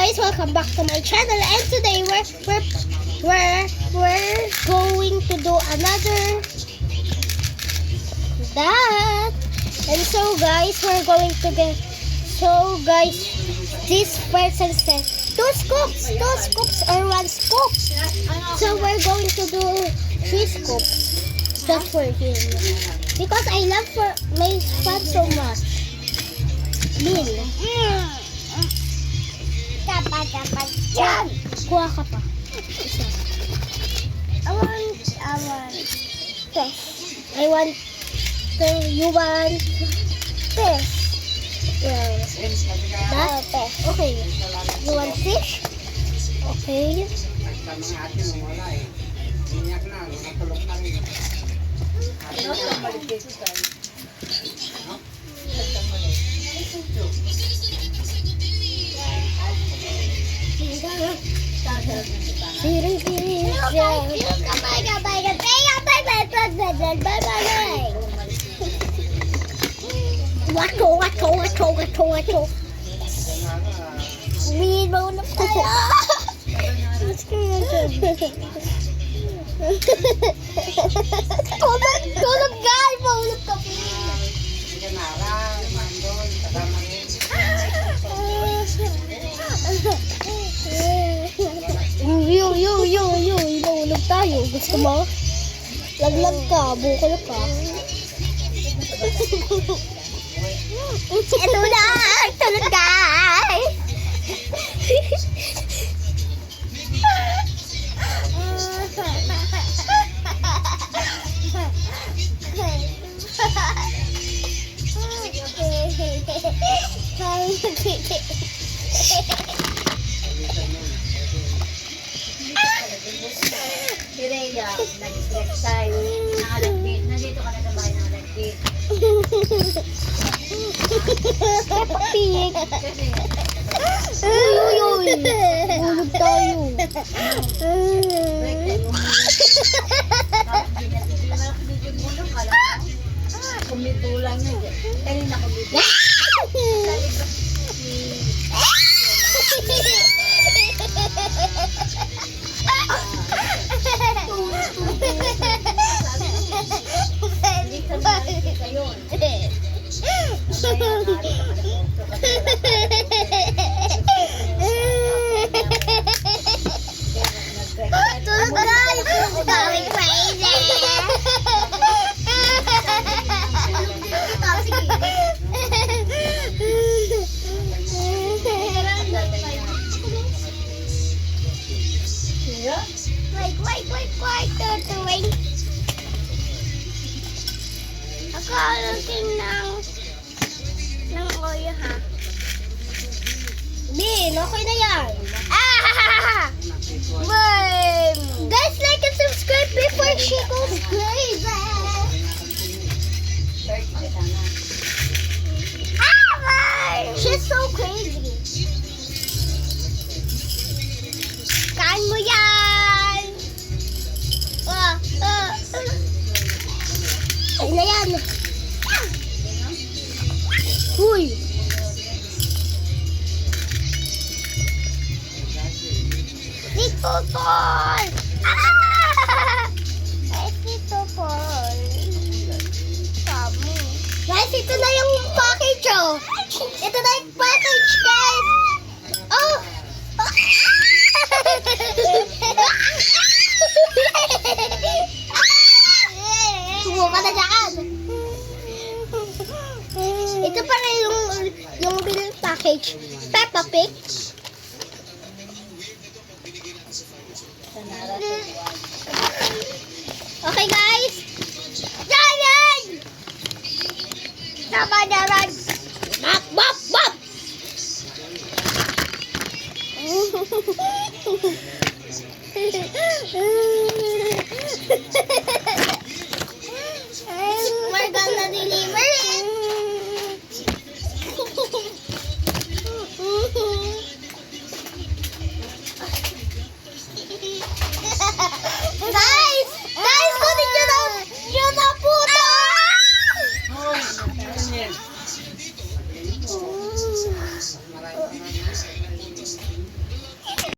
guys, welcome back to my channel, and today we're going to do another that. And so guys, we're going to get, so guys, this person said 2 scoops or 1 scoop. So we're going to do 3 scoops just for him, because I love for my fan so much. Lil. Dapat dyan. Kuha ka pa. Isa. I want Fish. I want, you want fish. Yes. That? Okay. You want fish? Okay. Wato. Umiibaw na tayo. Tulog guys! Maulog ka po. Yung maulog tayo. Gusto mo? Laglag ka, bukol ka. Ito na, tulog guys. Si Rhea, nag-stress tayo. Nandito ka na sa bahay ng nag-date. Pig. Kasi, Ulog tayo. break time mo. Tapos hindi na video mo lang. Kala mo, kumito lang yun. Kanina kumito. Sa libas hindi ka naman kayo. Tulog guys. Going crazy. Wait, tutuwing. Ako alutin ng oil ha. Bin, okay na yan. Guys, like and subscribe before she goes crazy. She's so crazy. Kain mo yan. Ay na yan. Huy. Dito, Paul. Dito, Paul. Kamu. Guys, ito na yung package, oh. Ito na yung package, guys. Oh. Sumuka na dyan. Ito pa rin yung bill package. Peppa Pig. Okay, guys. Yan! Tama naman. Bop! We're gonna deliver